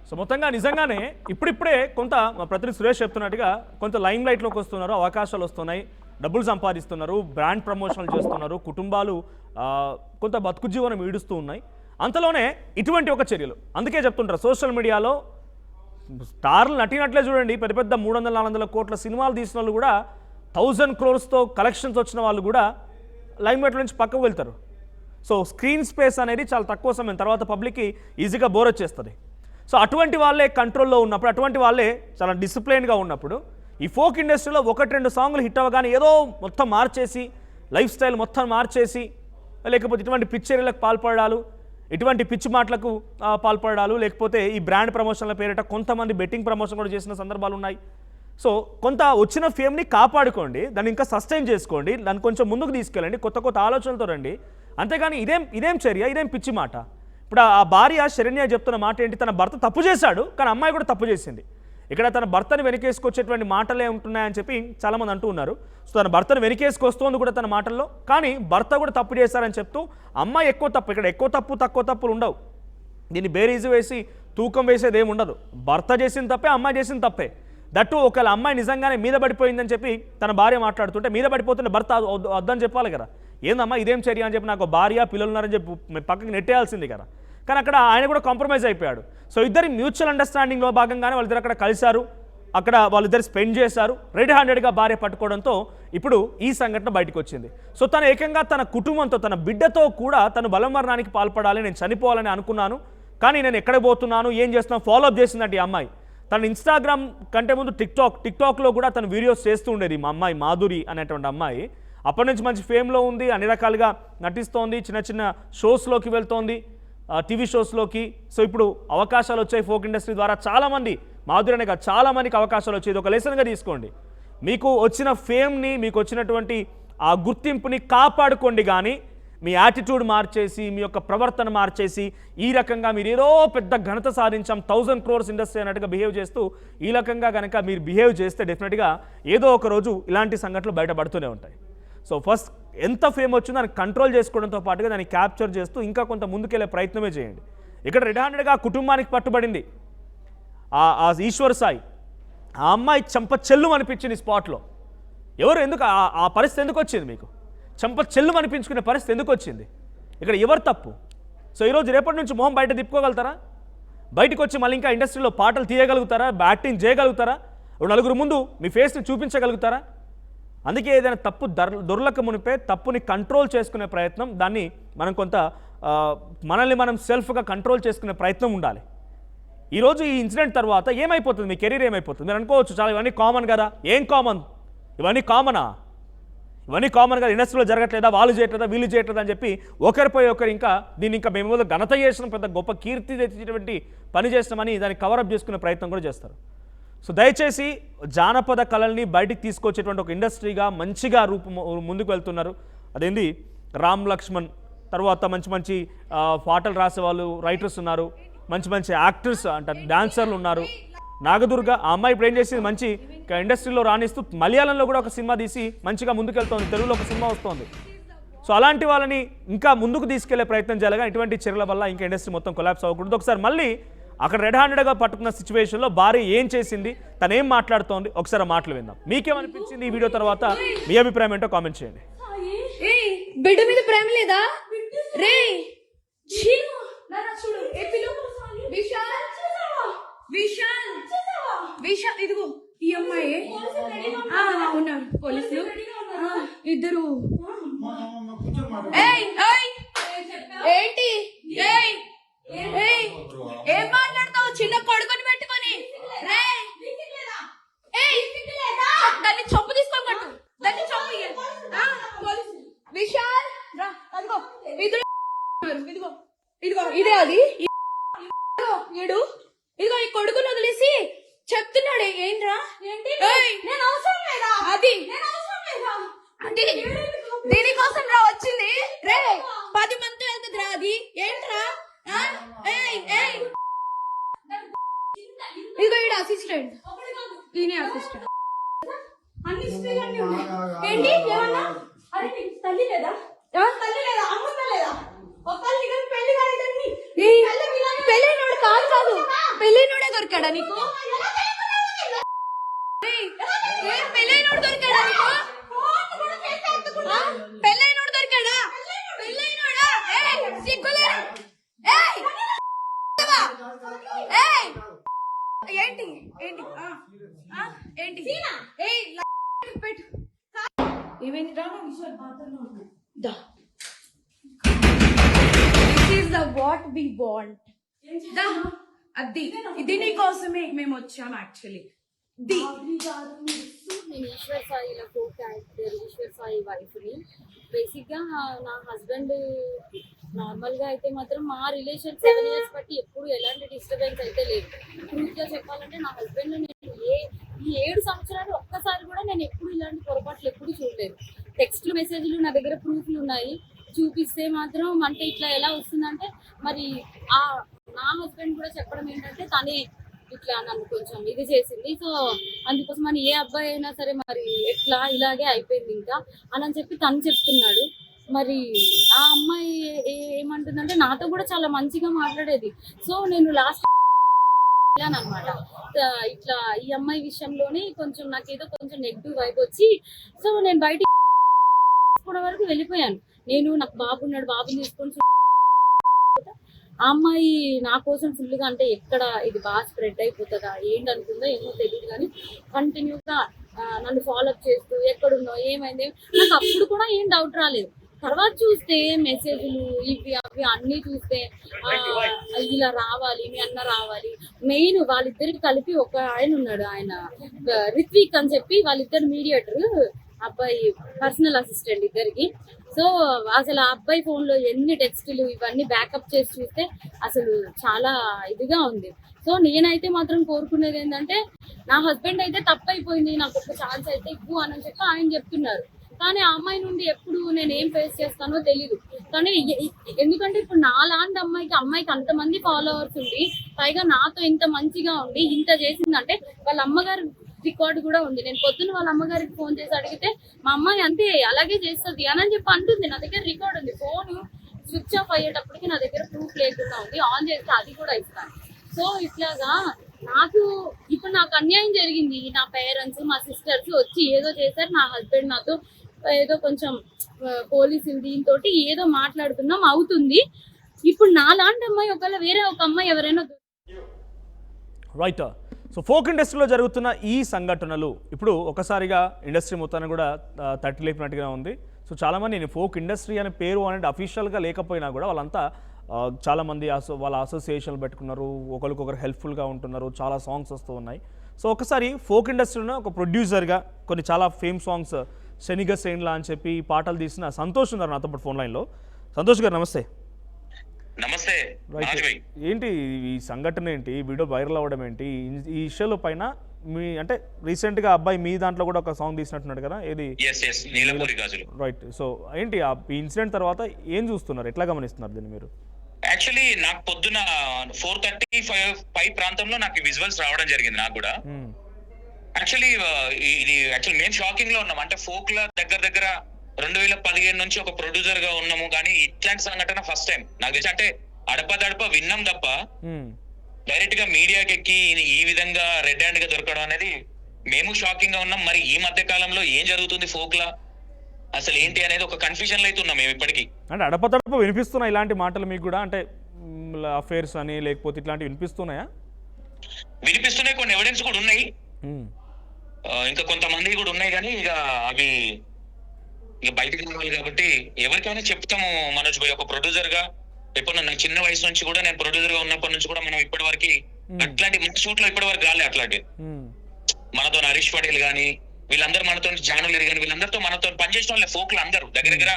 So మొత్తంగా నిజంగానే ఇప్పుడిప్పుడే కొంత మా ప్రతినిధి సురేష్ చెప్తున్నట్టుగా కొంత లైమ్ లైట్లోకి వస్తున్నారు, అవకాశాలు వస్తున్నాయి, డబ్బులు సంపాదిస్తున్నారు, బ్రాండ్ ప్రమోషన్లు చేస్తున్నారు, కుటుంబాలు కొంత బతుకు జీవనం ఈడుస్తూ ఉన్నాయి. అంతలోనే ఇటువంటి ఒక చర్యలు, అందుకే చెప్తుంటారు సోషల్ మీడియాలో స్టార్లు నటినట్లే చూడండి, పెద్ద పెద్ద 300-400 కోట్ల సినిమాలు తీసిన వాళ్ళు కూడా 1000 crores కలెక్షన్స్ వచ్చిన వాళ్ళు కూడా లైమ్ లైట్ నుంచి పక్కకు వెళ్తారు. సో స్క్రీన్ స్పేస్ అనేది చాలా తక్కువ సమయం తర్వాత పబ్లిక్కి ఈజీగా బోర్ వచ్చేస్తుంది. సో అటువంటి వాళ్ళే కంట్రోల్లో ఉన్నప్పుడు, అటువంటి వాళ్ళే చాలా డిసిప్లైన్గా ఉన్నప్పుడు ఈ ఫోక్ ఇండస్ట్రీలో 1-2 సాంగ్లు హిట్ అవ్వగానే ఏదో మొత్తం మార్చేసి లైఫ్ స్టైల్ మొత్తం మార్చేసి, లేకపోతే ఇటువంటి పిక్చర్లకు పాల్పడాలు, ఇటువంటి పిచ్చి మాటలకు పాల్పడాలు, లేకపోతే ఈ బ్రాండ్ ప్రమోషన్ల పేరిట కొంతమంది బెట్టింగ్ ప్రమోషన్ కూడా చేసిన సందర్భాలు ఉన్నాయి. సో కొంత వచ్చిన ఫేమ్ని కాపాడుకోండి, దాన్ని ఇంకా సస్టైన్ చేసుకోండి, దాన్ని కొంచెం ముందుకు తీసుకెళ్ళండి, కొత్త కొత్త ఆలోచనలతో రండి. అంతేగాని ఇదేం చర్య, ఇదేం పిచ్చి మాట. ఇప్పుడు ఆ భార్య శరణ్య చెప్తున్న మాట ఏంటి, తన భర్త తప్పు చేశాడు కానీ అమ్మాయి కూడా తప్పు చేసింది. ఇక్కడ తన భర్తను వెనకేసుకొచ్చేటువంటి మాటలే ఉంటున్నాయని చెప్పి చాలామంది అంటూ ఉన్నారు. సో తన భర్తను వెనకేసుకొస్తోంది కూడా తన మాటల్లో, కానీ భర్త కూడా తప్పు చేశారని చెప్తూ అమ్మాయి ఎక్కువ తప్పు, ఇక్కడ ఎక్కువ తప్పు తక్కువ తప్పులు ఉండవు, దీన్ని బేరీజు వేసి తూకం వేసేది ఏమి ఉండదు. భర్త చేసిన తప్పే, అమ్మాయి చేసిన తప్పే. దట్టు ఒకవేళ అమ్మాయి నిజంగానే మీద పడిపోయిందని చెప్పి తన భార్య మాట్లాడుతుంటే, మీద పడిపోతుంటే భర్త వద్దని చెప్పాలి కదా, ఏందమ్మా ఇదేం చర్య అని చెప్పి, నాకు భార్య పిల్లలు ఉన్నారని చెప్పి పక్కకి నెట్టేయాల్సింది కదా. కానీ అక్కడ ఆయన కూడా కాంప్రమైజ్ అయిపోయాడు. సో ఇద్దరి మ్యూచువల్ అండర్స్టాండింగ్లో భాగంగానే వాళ్ళిద్దరు అక్కడ కలిశారు, అక్కడ వాళ్ళిద్దరు స్పెండ్ చేశారు. రెడ్ హ్యాండెడ్గా భార్య పట్టుకోవడంతో ఇప్పుడు ఈ సంఘటన బయటకు వచ్చింది. సో తను ఏకంగా తన కుటుంబంతో, తన బిడ్డతో కూడా తను బలమరణానికి పాల్పడాలి, నేను చనిపోవాలని అనుకున్నాను, కానీ నేను ఎక్కడ పోతున్నాను, ఏం చేస్తున్నాను ఫాలోఅప్ చేసిందంటే ఈ అమ్మాయి. తన ఇన్స్టాగ్రామ్ కంటే ముందు టిక్టాక్లో కూడా తను వీడియోస్ చేస్తూ ఉండేది మా అమ్మాయి మాధురి అనేటువంటి అమ్మాయి. అప్పటి నుంచి మంచి ఫేమ్లో ఉంది, అన్ని రకాలుగా నటిస్తోంది, చిన్న చిన్న షోస్లోకి వెళ్తోంది, టీవీ షోస్లోకి. సో ఇప్పుడు అవకాశాలు వచ్చాయి ఫోక్ ఇండస్ట్రీ ద్వారా, చాలామంది మాధురి అనే కాదు చాలామందికి అవకాశాలు వచ్చేది ఒక లెసన్గా తీసుకోండి. మీకు వచ్చిన ఫేమ్ని, మీకు వచ్చినటువంటి ఆ గుర్తింపుని కాపాడుకోండి, కానీ మీ యాటిట్యూడ్ మార్చేసి, మీ యొక్క ప్రవర్తన మార్చేసి, ఈ రకంగా మీరు ఏదో పెద్ద ఘనత సాధించాం 1000 crores ఇండస్ట్రీ అన్నట్టుగా బిహేవ్ చేస్తూ ఈ రకంగా కనుక మీరు బిహేవ్ చేస్తే డెఫినెట్గా ఏదో ఒక రోజు ఇలాంటి సంఘటనలు బయటపడుతూనే ఉంటాయి. సో ఫస్ట్ ఎంత ఫేమ్ వచ్చిందో దాన్ని కంట్రోల్ చేసుకోవడంతో పాటుగా దాన్ని క్యాప్చర్ చేస్తూ ఇంకా కొంత ముందుకెళ్ళే ప్రయత్నమే చేయండి. ఇక్కడ రెడ్ హ్యాండెడ్గా కుటుంబానికి పట్టుబడింది ఆ ఈశ్వర్ సాయి. ఆ అమ్మాయి చెంప చెల్లు అనిపించింది స్పాట్లో. ఎవరు ఎందుకు ఆ పరిస్థితి ఎందుకు వచ్చింది, మీకు చెంప చెల్లు అనిపించుకునే పరిస్థితి ఎందుకు వచ్చింది, ఇక్కడ ఎవరు తప్పు? సో ఈరోజు రేపటి నుంచి మొహం బయట తిప్పుకోగలుగుతారా, బయటకు వచ్చి మళ్ళీ ఇంకా ఇండస్ట్రీలో పాటలు తీయగలుగుతారా, యాక్టింగ్ చేయగలుగుతారా, నలుగురు ముందు మీ ఫేస్ని చూపించగలుగుతారా? అందుకే ఏదైనా తప్పు దొరలక మునిపే తప్పుని కంట్రోల్ చేసుకునే ప్రయత్నం, దాన్ని మనం కొంత మనల్ని మనం సెల్ఫ్గా కంట్రోల్ చేసుకునే ప్రయత్నం ఉండాలి. ఈరోజు ఈ ఇన్సిడెంట్ తర్వాత ఏమైపోతుంది, మీ కెరీర్ ఏమైపోతుంది? మీరు అనుకోవచ్చు చాలా ఇవన్నీ కామన్ కదా, ఏం కామన్, ఇవన్నీ కామనా? ఇవన్నీ కామన్ కదా, ఇండస్ట్రీలో జరగట్లేదా, వాళ్ళు చేయట్లేదా, వీళ్ళు చేయట్లేదా అని చెప్పి ఒకరిపై ఒకరు ఇంకా దీన్ని ఇంకా మేము ఘనత చేసిన పెద్ద గొప్ప కీర్తి తెచ్చేటువంటి పని చేస్తామని దాన్ని కవరప్ చేసుకునే ప్రయత్నం కూడా చేస్తారు. సో దయచేసి జానపద కళల్ని బయటికి తీసుకొచ్చేటువంటి ఒక ఇండస్ట్రీగా మంచిగా ముందుకు వెళ్తున్నారు. అదేంది రామ్ లక్ష్మణ్, తర్వాత మంచి మంచి పాటలు రాసే వాళ్ళు రైటర్స్ ఉన్నారు, మంచి మంచి యాక్టర్స్ అంటే డాన్సర్లు ఉన్నారు. నాగదుర్గ ఆ అమ్మాయి ఇప్పుడు ఏం చేసింది, మంచి ఇండస్ట్రీలో రాణిస్తూ మలయాళంలో కూడా ఒక సినిమా తీసి మంచిగా ముందుకెళ్తోంది, తెలుగులో ఒక సినిమా వస్తోంది. సో అలాంటి వాళ్ళని ఇంకా ముందుకు తీసుకెళ్లే ప్రయత్నం చేయాలి, ఇటువంటి చర్యల వల్ల ఇంకా ఇండస్ట్రీ మొత్తం కొలాప్స్ అవ్వకూడదు. ఒకసారి మళ్ళీ అక్కడ రెడ్ హ్యాండెడ్గా పట్టుకున్న సిచ్యువేషన్లో భార్య ఏం చేసింది, తను ఏం మాట్లాడుతోంది, ఒకసారి మాటలు విందాం. మీకేమనిపించింది ఈ వీడియో తర్వాత, మీ అభిప్రాయం ఏంటో కామెంట్ చేయండి. బిడ్డ మీద ప్రేమ లేదా రే? విశాల్ ఇదిగో ఈ అమ్మాయి ఉన్నారు పోలీసులు ఇద్దరు. ఏంటి ఏం మాట్లాడతావు చిన్న కొడుకుని పెట్టుకొని? దాన్ని చంపు తీసుకొని కట్టు, దాన్ని చంపు. విశాల్ రా, అదిగో ఇదిగో ఇదిగో ఇదే అది ఏడు. ఇదిగో ఈ కొడుకుని వదిలేసి చెప్తున్నాడు ఏంట్రా, ఏంటి నేను అవసరం లేదా, అది అంటే దీనికోసం రా వచ్చింది రే, 10 మంది వెళ్తుంది రా, అది ఏంట్రా? ఇదిగో ఈడ అసిస్టెంట్, ఈయనే అసిస్టెంట్. అన్ని స్త్రీలన్నీ ఉన్నాయి. ఏంటి ఏమన్నా? అరే నీకు తల్లి లేదా, తల్లి లేదా, అమ్మ లేదా? ఒకళ్ళ పెళ్లి కాలేదండి. పెళ్ళైనోడు కాదు పెళ్ళైనోడే దొరికాడా నీకు? పెళ్ళైనోడు దొరికాడా నీకు? పెళ్ళైనోడు దొరికాడా? పెళ్ళైనోడా? సిగ్గులేదు. ఏంటి ఏంటి ఏంటి పెట్టు. ఏమైంది? దా. This is the what we want. అది ఇది నీ కోసమే మేము వచ్చాం యాక్చువల్లీ. నేను ఈశ్వర్ సాయిల కో క్యారెక్టర్ ఈశ్వర్ సాయి వైఫ్ని. బేసిక్గా నా హస్బెండ్ నార్మల్గా అయితే మాత్రం మా రిలేషన్ 7 years బట్టి ఎప్పుడు ఎలాంటి డిస్టర్బెన్స్ అయితే లేదు. ట్రూత్గా చెప్పాలంటే నా హస్బెండ్ నేను ఈ 7 సంవత్సరాలు ఒక్కసారి కూడా నేను ఎప్పుడు ఇలాంటి పొరపాట్లు ఎప్పుడు చూడలేదు. టెక్స్ట్లు మెసేజ్లు నా దగ్గర ప్రూఫ్లు ఉన్నాయి. చూపిస్తే మాత్రం అంటే ఇట్లా ఎలా వస్తుందంటే మరి నా హస్బెండ్ కూడా చెప్పడం ఏంటంటే తనే ఇట్లా నన్ను కొంచెం ఇది చేసింది. సో అందుకోసం అని ఏ అబ్బాయి అయినా సరే మరి ఎట్లా ఇలాగే అయిపోయింది ఇంకా అని చెప్పి తను చెప్తున్నాడు. మరి ఆ అమ్మాయి ఏమంటుందంటే నాతో కూడా చాలా మంచిగా మాట్లాడేది. సో నేను లాస్ట్ అనమాట ఇట్లా ఈ అమ్మాయి విషయంలోనే కొంచెం నాకేదో కొంచెం నెగిటివ్ వైబ్ వచ్చి సో నేను బయటికి వరకు వెళ్ళిపోయాను. నాకు బాబు ఉన్నాడు, బాబుని తీసుకొని ఆ అమ్మాయి నా కోసం ఫుల్గా అంటే ఎక్కడ ఇది బాగా స్ప్రెడ్ అయిపోతుందా ఏంటనుకుందో ఏమో తెలియదు కానీ కంటిన్యూగా నన్ను ఫాలోఅప్ చేస్తూ ఎక్కడున్నావు ఏమైంది నాకు అప్పుడు కూడా ఏం డౌట్ రాలేదు. తర్వాత చూస్తే మెసేజ్లు ఇవి అవి అన్నీ చూస్తే ఇలా రావాలి మీ అన్న రావాలి. మెయిన్ వాళ్ళిద్దరికి కలిపి ఒక ఆయన ఉన్నాడు, ఆయన రిత్విక్ అని చెప్పి వాళ్ళిద్దరు మీడియేటర్, అబ్బాయి పర్సనల్ అసిస్టెంట్ ఇద్దరికి. సో అసలు ఆ అబ్బాయి ఫోన్లో ఎన్ని టెక్స్టులు ఇవన్నీ బ్యాకప్ చేసి చూస్తే అసలు చాలా ఇదిగా ఉంది. సో నేనైతే మాత్రం కోరుకునేది ఏంటంటే నా హస్బెండ్ అయితే తప్పైపోయింది, నాకు ఒక ఛాన్స్ అయితే ఇవ్వు అని చెప్పి ఆయన చెప్తున్నారు. కానీ ఆ అమ్మాయి నుండి ఎప్పుడు నేను ఏం ఫేస్ చేస్తానో తెలీదు. కానీ ఎందుకంటే ఇప్పుడు నా లాంటి అమ్మాయికి అంతమంది ఫాలోవర్స్ ఉండి పైగా నాతో ఇంత మంచిగా ఉండి ఇంత చేసిందంటే వాళ్ళ అమ్మగారు రికార్డు కూడా ఉంది. నేను పొద్దున్న వాళ్ళ అమ్మగారికి ఫోన్ చేసి అడిగితే మా అమ్మాయి అంతే అలాగే చేస్తుంది అని చెప్పి అంటుంది. నా దగ్గర రికార్డు ఉంది. ఫోన్ స్విచ్ ఆఫ్ అయ్యేటప్పటికి నా దగ్గర ప్రూఫ్ లేకుండా ఉంది. ఆన్ చేస్తే అది కూడా ఇస్తాను. సో ఇట్లాగా ఇప్పుడు నాకు అన్యాయం జరిగింది. నా పేరెంట్స్ మా సిస్టర్స్ వచ్చి ఏదో చేశారు. నా హస్బెండ్ నాతో ఏదో కొంచెం పోలీసులు దీంతో ఏదో మాట్లాడుతున్నాం అవుతుంది. ఇప్పుడు నా లాంటి అమ్మాయి ఒకవేళ వేరే ఒక అమ్మాయి ఎవరైనా రైట్. సో ఫోక్ ఇండస్ట్రీలో జరుగుతున్న ఈ సంఘటనలు ఇప్పుడు ఒకసారిగా ఇండస్ట్రీ మొత్తాన్ని కూడా తట్టి లేపినట్టుగా ఉంది. సో చాలామంది నేను ఫోక్ ఇండస్ట్రీ అనే పేరు అనేది అఫీషియల్గా లేకపోయినా కూడా వాళ్ళంతా చాలామంది వాళ్ళ అసోసియేషన్లు పెట్టుకున్నారు, ఒకరికొకరు హెల్ప్ఫుల్గా ఉంటున్నారు, చాలా సాంగ్స్ వస్తూ ఉన్నాయి. సో ఒకసారి ఫోక్ ఇండస్ట్రీలో ఒక ప్రొడ్యూసర్గా కొన్ని చాలా ఫేమ్ సాంగ్స్ శనిగ శ్రేణిలా అని చెప్పి పాటలు తీసిన సంతోష్ ఉన్నారు నాతో పాటు ఫోన్ లైన్లో. సంతోష్ గారు నమస్తే. నమస్తే. ఏంటి ఈ సంఘటన, ఏంటి వీడియో వైరల్ అవ్వడం ఏంటి, ఈ ఇష్యూల పైన మీ అంటే రీసెంట్ గా అబ్బాయి మీ దాంట్లో కూడా ఒక సాంగ్ తీసినట్టున్నాడు కదా, ఏది రైట్. సో ఏంటి ఆ ఇన్సిడెంట్ తర్వాత ఏం చూస్తున్నారు, ఎట్లా గమనిస్తున్నారు దీన్ని మీరు? యాక్చువల్లీ నాకు పొద్దున 4:35 ప్రాంతంలో నాకు విజువల్స్ రావడం జరిగింది. నాకు కూడా యాక్చువల్లీ మేము షాకింగ్ లో ఉన్నాం. అంటే ఫోక్ ల దగ్గర 2015 నుంచి ఒక ప్రొడ్యూసర్ గా ఉన్నాము, కానీ ఇట్లాంటి సంఘటన ఫస్ట్ టైం నాకు తెలిసి. అంటే అడపదడప విన్నాం తప్ప డైరెక్ట్ గా మీడియాకి ఎక్కి ఈ విధంగా రెడ్ హ్యాండ్ గా దొరకడం అనేది మేము షాకింగ్ గా ఉన్నాం. మరి ఈ మధ్య కాలంలో ఏం జరుగుతుంది ఫోక్ లా, అసలు ఏంటి అనేది ఒక కన్ఫ్యూజన్ లో అయితే ఉన్నాం మేము ఇప్పటికీ. అంటే అడపదడప వినిపిస్తున్నాయి ఇలాంటి మాటలు మీకు కూడా, అంటే అఫేర్స్ అని లేకపోతే ఇట్లాంటివి వినిపిస్తున్నాయా? వినిపిస్తున్నాయి, కొన్ని ఎవిడెన్స్ కూడా ఉన్నాయి, ఇంకా కొంతమంది కూడా ఉన్నాయి, కానీ ఇక అవి బయటకు రావాలి కాబట్టి ఎవరికైనా చెప్తాము. మనోజ్ భాయ్ ఒక ప్రొడ్యూసర్ గా ఎప్పుడు నాకు చిన్న వయసు నుంచి కూడా నేను ప్రొడ్యూసర్ గా ఉన్నప్పటి నుంచి కూడా మనం ఇప్పటి వరకు అట్లాంటి మన షూట్ లో ఇప్పటి వరకు రాలే. అట్లాంటి మనతో హరీష్ పటేల్ గానీ వీళ్ళందరూ మనతో జానులు కానీ వీళ్ళందరితో మనతో పనిచేసిన వాళ్ళే ఫోక్ లో అందరూ దగ్గర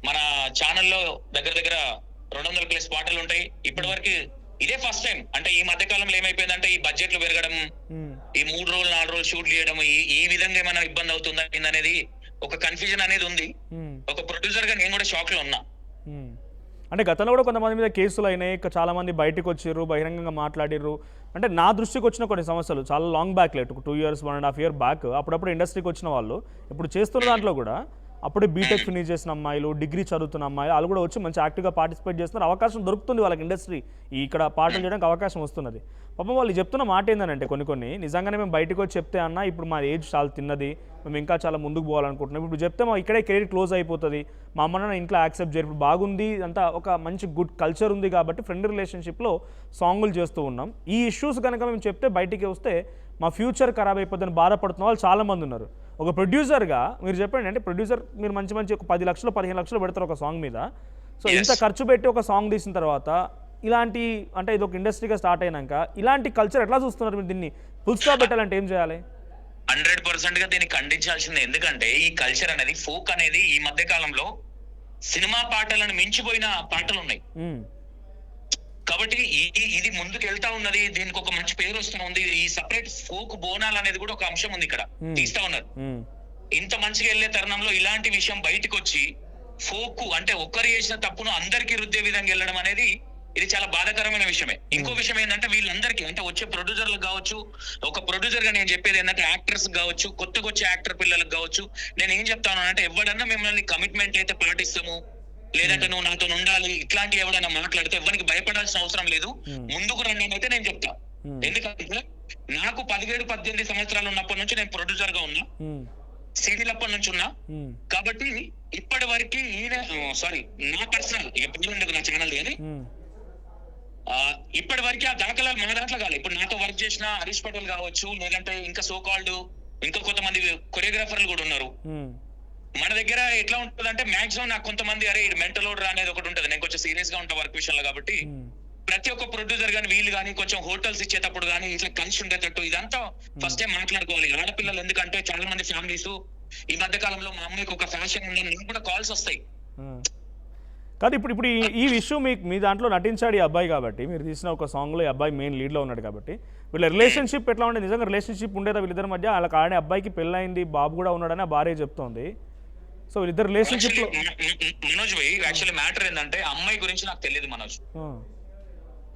మన ఛానల్లో దగ్గర 200+ పాటలు ఉంటాయి. ఇప్పటి వరకు ఇదే ఫస్ట్ టైం. అంటే ఈ మధ్య కాలంలో ఏమైపోయిందంటే ఈ బడ్జెట్లు పెరగడం, ఈ 3 రోజులు 4 రోజులు షూట్ చేయడం, ఈ విధంగా ఏమైనా ఇబ్బంది అవుతుందా అనేది ఒక కన్ఫ్యూజన్ అనేది ఉంది. ఒక ప్రొడ్యూసర్ గా నేను కూడా షాక్ లో ఉన్నా. అంటే గతంలో కూడా కొంతమంది మీద కేసులు అయినాయి, చాలా మంది బయటకు వచ్చిర్రు, బహిరంగంగా మాట్లాడిర్రు. అంటే నా దృష్టికి వచ్చిన కొన్ని సమస్యలు చాలా long back, 2 years 1.5 year back అప్పుడప్పుడు ఇండస్ట్రీకి వచ్చిన వాళ్ళు ఇప్పుడు చేస్తున్న దాంట్లో కూడా అప్పుడే బీటెక్ ఫినిష్ చేసిన అమ్మాయిలు, డిగ్రీ చదువుతున్న అమ్మాయిలు వాళ్ళు కూడా వచ్చి మంచి యాక్టివ్గా పార్టిసిపేట్ చేస్తున్నారు. అవకాశం దొరుకుతుంది వాళ్ళకి, ఇండస్ట్రీ ఇక్కడ పాటలు చేయడానికి అవకాశం వస్తున్నది. పాపం వాళ్ళు చెప్తున్న మాట ఏంటంటే కొన్ని నిజంగానే మేము బయటకు వచ్చి చెప్తే అన్న ఇప్పుడు మా ఏజ్ చాలా తిన్నది, మేము ఇంకా చాలా ముందుకు పోవాలనుకుంటున్నాం, ఇప్పుడు చెప్తే మా ఇక్కడే కెరీర్ క్లోజ్ అయిపోతుంది, మా అమ్మ నాన్న ఇంట్లో యాక్సెప్ట్ చేయరు, ఇప్పుడు బాగుంది అంతా ఒక మంచి గుడ్ కల్చర్ ఉంది కాబట్టి ఫ్రెండ్ రిలేషన్షిప్లో సాంగులు చేస్తూ ఉన్నాం, ఈ ఇష్యూస్ కనుక మేము చెప్తే బయటికి వస్తే మా ఫ్యూచర్ ఖరాబ్ అయిపోతుందని బాధపడుతున్న వాళ్ళు చాలామంది ఉన్నారు. ఒక ప్రొడ్యూసర్గా మీరు చెప్పండి, అంటే ప్రొడ్యూసర్ మీరు మంచి ఒక 10 లక్షలు 15 లక్షలు పెడతారు ఒక సాంగ్ మీద. సో ఇంత ఖర్చు పెట్టి ఒక సాంగ్ తీసిన తర్వాత ఇలాంటి, అంటే ఇది ఒక ఇండస్ట్రీగా స్టార్ట్ అయినాక ఇలాంటి కల్చర్ ఎట్లా చూస్తున్నారు మీరు? దీన్ని ఫుల్ స్టాప్ పెట్టాలంటే ఏం చేయాలి? 100% గా దీన్ని ఖండించాల్సిందే. ఎందుకంటే ఈ కల్చర్ అనేది, ఫోక్ అనేది ఈ మధ్య కాలంలో సినిమా పాటలను మించిపోయిన పాటలు ఉన్నాయి. కాబట్టి ఇది ముందుకు వెళ్తా ఉన్నది, దీనికి ఒక మంచి పేరు వస్తూ ఉంది. ఈ సపరేట్ ఫోక్ బోనాలు అనేది కూడా ఒక అంశం ఉంది ఇక్కడ, తీస్తా ఉన్నారు. ఇంత మంచిగా వెళ్లే తరుణంలో ఇలాంటి విషయం బయటకు వచ్చి ఫోక్ అంటే ఒక్కరు చేసిన తప్పును అందరికీ రుద్దే విధంగా వెళ్ళడం అనేది ఇది చాలా బాధాకరమైన విషయమే. ఇంకో విషయం ఏంటంటే వీళ్ళందరికీ, అంటే వచ్చే ప్రొడ్యూసర్లకు కావచ్చు, ఒక ప్రొడ్యూసర్ గా నేను చెప్పేది ఏంటంటే యాక్టర్స్ కావచ్చు, కొత్తగా వచ్చే యాక్టర్ పిల్లలకు కావచ్చు, నేను ఏం చెప్తాను అంటే ఎవడన్నా మిమ్మల్ని కమిట్మెంట్ అయితే పాటిస్తాము, లేదంటే నువ్వు నాతో ఉండాలి ఇట్లాంటి ఎవడన్నా మాట్లాడితే ఎవరికి భయపడాల్సిన అవసరం లేదు, ముందుకు రండి అయితే నేను చెప్తా. ఎందుకంటే నాకు 17-18 సంవత్సరాలు ఉన్నప్పటి నుంచి నేను ప్రొడ్యూసర్ గా ఉన్నా, సీడీలప్పటి నుంచి ఉన్నా. కాబట్టి ఇప్పటి వరకు నా పర్సనల్ నా ఛానల్ కానీ ఇప్పటి వరకు ఆ దాఖలాలు మన దాంట్లో కాదు. ఇప్పుడు నాతో వర్క్ చేసిన హరీష్ పటేల్ కావచ్చు, లేదంటే ఇంకా సోకాల్డ్ ఇంకా కొంతమంది కొరియోగ్రాఫర్లు కూడా ఉన్నారు. మన దగ్గర ఎట్లా ఉంటుంది అంటే మాక్సిమం నాకు కొంతమంది అరే ఇది మెంటల్ ఓడర్ అనేది ఒకటి ఉంటుంది, నేను కొంచెం సీరియస్ గా ఉంటా వర్క్ విషయంలో. కాబట్టి ప్రతి ఒక్క ప్రొడ్యూసర్ గానీ వీళ్ళు గానీ కొంచెం హోటల్స్ ఇచ్చేటప్పుడు గానీ ఇట్లా కలిసి ఉండేటట్టు ఇదంతా ఫస్ట్ టైం మాట్లాడుకోవాలి. ఆడపిల్లలు ఎందుకంటే చాలా మంది ఫ్యామిలీస్ ఈ మధ్య కాలంలో మా అమ్మాయికి ఒక ఫ్యాషన్ ఉందని నేను కూడా కాల్స్ వస్తాయి. కానీ ఇప్పుడు ఈ విషయం మీ దాంట్లో నటించాడు ఈ అబ్బాయి కాబట్టి, మీరు తీసిన ఒక సాంగ్లో ఈ అబ్బాయి మెయిన్ లీడ్లో ఉన్నాడు కాబట్టి, వీళ్ళ రిలేషన్షిప్ ఎట్లా ఉండేది? నిజంగా రిలేషన్షిప్ ఉండేదా వీళ్ళిద్దరి మధ్య? వాళ్ళకి ఆడే అబ్బాయికి పెళ్ళైంది, బాబు కూడా ఉన్నాడని ఆ భార్య చెప్తోంది. సో వీళ్ళిద్దరు రిలేషన్షిప్ లో మనోజ్ భాయ్ యాక్చువల్లీ మ్యాటర్ ఏంటంటే అమ్మాయి గురించి నాకు తెలియదు మనోజ్.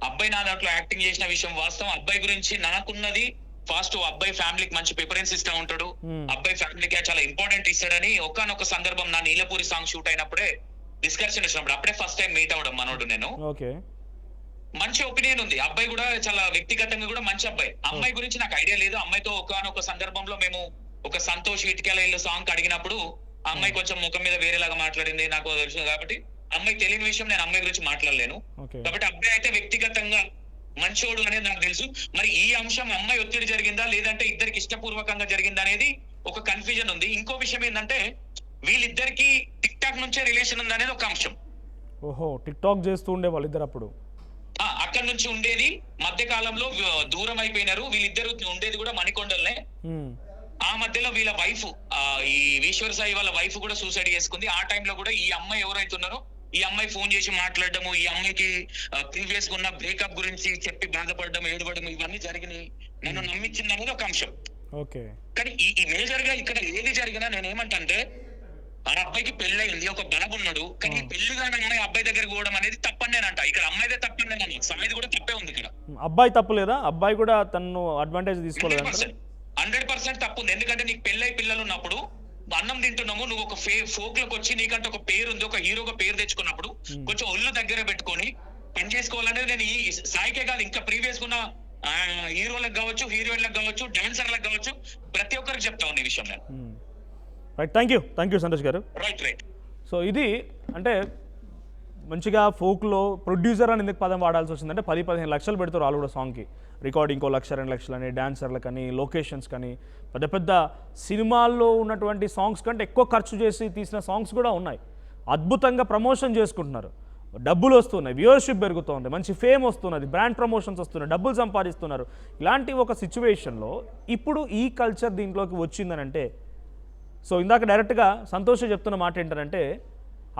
అబ్బాయి నా దాంట్లో యాక్టింగ్ చేసిన విషయం వాస్తవం. అబ్బాయి గురించి నాకున్నది ఫస్ట్ అబ్బాయి ఫ్యామిలీకి మంచి ప్రిఫరెన్స్ ఇస్తా ఉంటాడు, అబ్బాయి ఫ్యామిలీకి చాలా ఇంపార్టెంట్ ఇస్తాడని ఒకానొక సందర్భం నా నీలపూరి సాంగ్ షూట్ అయినప్పుడే డిస్కషన్ వచ్చినప్పుడు అప్పుడే ఫస్ట్ టైం మీట్ అవడం మనోడు నేను. మంచి ఒపీనియన్ ఉంది, అబ్బాయి కూడా చాలా వ్యక్తిగతంగా కూడా మంచి అబ్బాయి. అమ్మాయి గురించి నాకు ఐడియా లేదు. అమ్మాయితో ఒకానొక సందర్భంలో మేము ఒక సంతోష్ ఇటుకెల ఇల్లు సాంగ్ అడిగినప్పుడు అమ్మాయి కొంచెం ముఖం మీద వేరేలాగా మాట్లాడింది, నాకు తెలుసు. కాబట్టి అమ్మాయికి తెలియని విషయం నేను అమ్మాయి గురించి మాట్లాడలేను. కాబట్టి అబ్బాయి అయితే వ్యక్తిగతంగా మంచోడు అనేది నాకు తెలుసు. మరి ఈ అంశం అమ్మాయి ఒత్తిడి జరిగిందా లేదంటే ఇద్దరికి ఇష్టపూర్వకంగా జరిగిందా అనేది ఒక కన్ఫ్యూజన్ ఉంది. ఇంకో విషయం ఏంటంటే వీళ్ళిద్దరికి టిక్ టాక్ నుంచే రిలేషన్ ఉంది అనేది ఒక అంశం. ఓహో, టిక్ టాక్ చేస్తూ ఉండే వాళ్ళిద్దరు అప్పుడు అక్కడ నుంచి ఉండేది. మధ్య కాలంలో దూరం అయిపోయినారు. వీళ్ళిద్దరు ఉండేది కూడా మణికొండలనే. ఆ మధ్యలో వీళ్ళ వైఫ్ ఈ ఈశ్వర్ సాయి వాళ్ళ వైఫ్ కూడా సూసైడ్ చేసుకుంది. ఆ టైంలో కూడా ఈ అమ్మాయి ఎవరైతే ఉన్నారో ఈ అమ్మాయి ఫోన్ చేసి మాట్లాడడము, ఈ అమ్మాయికి ప్రీవియస్ గా ఉన్న బ్రేకప్ గురించి చెప్పి బాధపడడం, ఏడవడం ఇవన్నీ జరిగినాయి. నన్ను నమ్మించింది అనేది ఒక అంశం. కానీ ఈ మేజర్ గా ఇక్కడ ఏది జరిగినా నేనేమంటే ఆ అబ్బాయికి పెళ్లి అయింది, ఒక బాబు ఉన్నాడు. కానీ పెళ్లి కాని అమ్మాయి అబ్బాయి దగ్గరికి పోవడం అనేది తప్పని నేనంట. ఇక్కడ అమ్మాయిదే తప్పని నేను సమయది కూడా తప్పే ఉంది. ఇక్కడ అబ్బాయి తప్పు లేదా? అబ్బాయి కూడా తను అడ్వాంటేజ్ తీసుకోలేదు. 100% తప్పు ఉంది. ఎందుకంటే నీకు పెళ్ళై పిల్లలు ఉన్నప్పుడు అన్నం తింటున్నాము, నువ్వు ఒక ఫోక్ లోకి వచ్చి నీకంటే ఒక పేరు ఉంది, ఒక హీరోగా పేరు తెచ్చుకున్నప్పుడు కొంచెం ఒళ్ళు దగ్గర పెట్టుకొని పని చేసుకోవాలనేది నేను ఈ సాయికే కాదు ఇంకా ప్రీవియస్ ఉన్న హీరోలకు కావచ్చు, హీరోయిన్లకు కావచ్చు, డాన్సర్లకు కావచ్చు, ప్రతి ఒక్కరికి చెప్తా ఉన్న ఈ విషయం నేను. రైట్, థ్యాంక్ యూ సంతోష్ గారు. రైట్. సో ఇది అంటే మంచిగా ఫోక్లో ప్రొడ్యూసర్ అని ఎందుకు పదం వాడాల్సి వచ్చిందంటే 10-15 లక్షలు పెడతారు వాళ్ళు కూడా సాంగ్కి, రికార్డింగ్ 1 లక్ష 2 లక్షలు అని, డాన్సర్లకు కానీ, లొకేషన్స్ కానీ, పెద్ద సినిమాల్లో ఉన్నటువంటి సాంగ్స్ కంటే ఎక్కువ ఖర్చు చేసి తీసిన సాంగ్స్ కూడా ఉన్నాయి. అద్భుతంగా ప్రమోషన్ చేసుకుంటున్నారు, డబ్బులు వస్తున్నాయి, వ్యూవర్షిప్ పెరుగుతుంది, మంచి ఫేమ్ వస్తున్నది, బ్రాండ్ ప్రమోషన్స్ వస్తున్నాయి, డబ్బులు సంపాదిస్తున్నారు. ఇలాంటి ఒక సిచ్యువేషన్లో ఇప్పుడు ఈ కల్చర్ దీంట్లోకి వచ్చిందని అంటే, సో ఇందాక డైరెక్ట్గా సంతోష్ చెప్తున్న మాట ఏంటంటే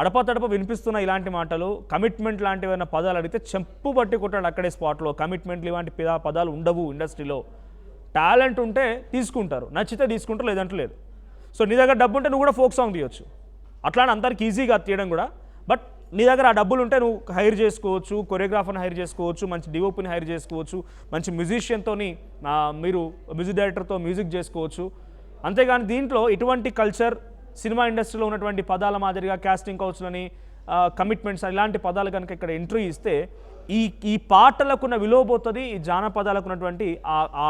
అడపతడప వినిపిస్తున్న ఇలాంటి మాటలు, కమిట్మెంట్ లాంటివైనా పదాలు అడిగితే చెంపు పట్టి కొట్టాడు అక్కడే స్పాట్లో. కమిట్మెంట్లు ఇలాంటి పదాలు ఉండవు ఇండస్ట్రీలో. టాలెంట్ ఉంటే తీసుకుంటారు, నచ్చితే తీసుకుంటారు, లేదంటే లేదు. సో నీ దగ్గర డబ్బు ఉంటే నువ్వు కూడా ఫోక్ సాంగ్ తీయొచ్చు, అట్లానే అందరికి ఈజీగా తీయడం కూడా. బట్ నీ దగ్గర ఆ డబ్బులు ఉంటే నువ్వు హైర్ చేసుకోవచ్చు, కొరియోగ్రాఫర్ని హైర్ చేసుకోవచ్చు, మంచి డిఓపిని హైర్ చేసుకోవచ్చు, మంచి మ్యూజిషియన్తో మీరు మ్యూజిక్ డైరెక్టర్తో మ్యూజిక్ చేసుకోవచ్చు. అంతేగాని దీంట్లో ఇటువంటి కల్చర్ సినిమా ఇండస్ట్రీలో ఉన్నటువంటి పదాల మాదిరిగా కాస్టింగ్ కౌచ్లని కమిట్మెంట్స్ ఇలాంటి పదాలు కనుక ఇక్కడ ఎంట్రీ ఇస్తే ఈ పాటలకున్న విలువ పోతుంది, ఈ జానపదాలకు ఉన్నటువంటి ఆ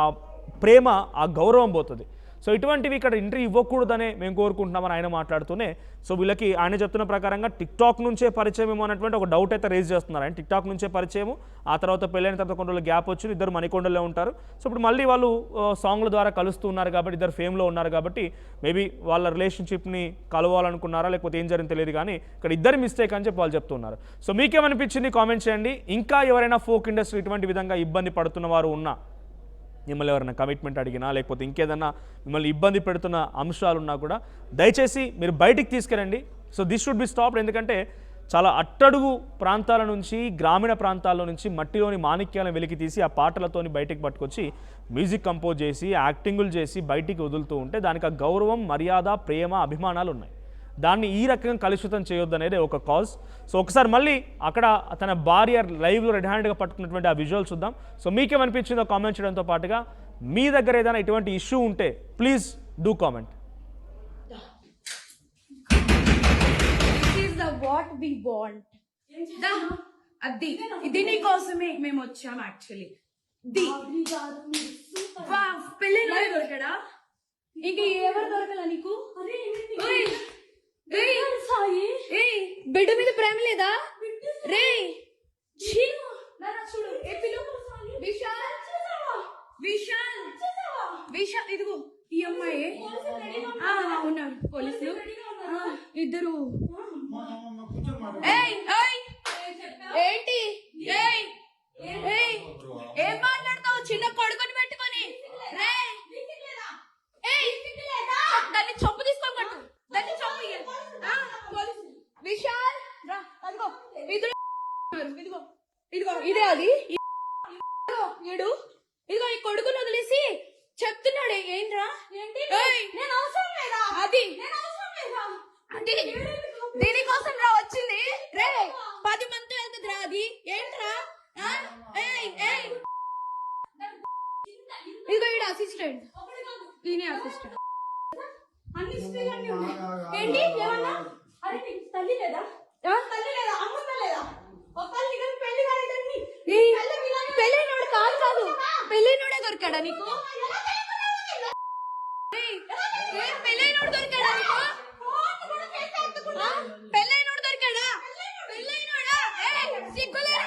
ప్రేమ, ఆ గౌరవం పోతుంది. సో ఇటువంటివి ఇక్కడ ఎంట్రీ ఇవ్వకూడదనే మేము కోరుకుంటున్నామని ఆయన మాట్లాడుతూనే, సో వీళ్ళకి ఆయన చెప్తున్న ప్రకారంగా టిక్టాక్ నుంచే పరిచయం ఏమో అన్నటువంటి ఒక డౌట్ అయితే రేజ్ చేస్తున్నారు. ఆయన టిక్టాక్ నుంచే పరిచయము, ఆ తర్వాత పెళ్ళైన తర్వాత కొన్ని రోజులు గ్యాప్ వచ్చింది, ఇద్దరు మణికొండలో ఉంటారు. సో ఇప్పుడు మళ్ళీ వాళ్ళు సాంగ్ల ద్వారా కలుస్తూ ఉన్నారు కాబట్టి, ఇద్దరు ఫేమ్లో ఉన్నారు కాబట్టి మేబీ వాళ్ళ రిలేషన్షిప్ని కలవాలనుకున్నారా లేకపోతే ఏం జరిగింది తెలియదు, కానీ ఇక్కడ ఇద్దరు మిస్టేక్ అని చెప్పి వాళ్ళు చెప్తున్నారు. సో మీకేమనిపించింది కామెంట్ చేయండి. ఇంకా ఎవరైనా ఫోక్ ఇండస్ట్రీ ఇటువంటి విధంగా ఇబ్బంది పడుతున్న వారు ఉన్నా, మిమ్మల్ని ఎవరైనా కమిట్మెంట్ అడిగినా లేకపోతే ఇంకేదన్నా మిమ్మల్ని ఇబ్బంది పెడుతున్న అంశాలు ఉన్నా కూడా దయచేసి మీరు బయటికి తీసుకురండి. So this should be stopped. ఎందుకంటే చాలా అట్టడుగు ప్రాంతాల నుంచి, గ్రామీణ ప్రాంతాల్లో నుంచి మట్టిలోని మాణిక్యాలను వెలికి తీసి ఆ పాటలతోని బయటికి పట్టుకొచ్చి మ్యూజిక్ కంపోజ్ చేసి యాక్టింగులు చేసి బయటికి వదులుతూ ఉంటే దానికి ఆ గౌరవం, మర్యాద, ప్రేమ, అభిమానాలు ఉన్నాయి. దాన్ని ఈ రకంగా కలుషితం చేయొద్దు అనేది ఒక కాజ్. సో ఒకసారి మళ్ళీ అక్కడ తన భార్య లైవ్లో రెడ్ హ్యాండ్గా పట్టుకున్నటువంటి ఆ విజువల్స్ చూద్దాం. సో మీకేమనిపించిందో కామెంట్ చేయడంతో పాటుగా మీ దగ్గర ఏదైనా ఇటువంటి ఇష్యూ ఉంటే please do comment. What we want అది ఇది నీ కోసమే మేము వచ్చాం యాక్చువల్లీ. పెళ్ళిలో దొరకడా? ఇంక ఎవరు దొరకలా నీకు? బిడ్డ మీద ప్రేమ లేదా రే? చూడు విశాల్ విశాల్ విశాల్ ఇదిగో ఈ అమ్మాయి ఉన్నారు పోలీసులు ఇద్దరు. ఏంటి ఏం మాట్లాడతావు చిన్న కొడుకుని పెట్టుకొని? దాన్ని చొప్పు తీసుకొని కొట్టు, దాన్ని చొప్పు. విశాల్ రా, అదిగో ఇదిగో ఇదిగో ఇదిగో ఇదే అది వీడు. ఇదిగో ఈ కొడుకుని వదిలేసి చెప్తున్నాడు. ఏంట్రా? నేను అవసరం లేదా? అది అంటే దీనికోసం రా వచ్చింది రే. 10 మంది వెళ్తుంది రా. అది ఏంట్రా? ఇదిగో వీడు అసిస్టెంట్, ఈయన అసిస్టెంట్. ఏంటి ఏమన్నా? అరే నీకు తల్లి లేదా? తల్లి లేదా? అమ్మ లేదా? పెళ్ళైనోడు కాదు పెళ్ళైనోడే దొరికాడా నీకు? పెళ్ళైనోడు దొరికాడా నీకు? పెళ్ళైనోడు దొరికాడా? పెళ్ళైనోడా? సిగ్గులే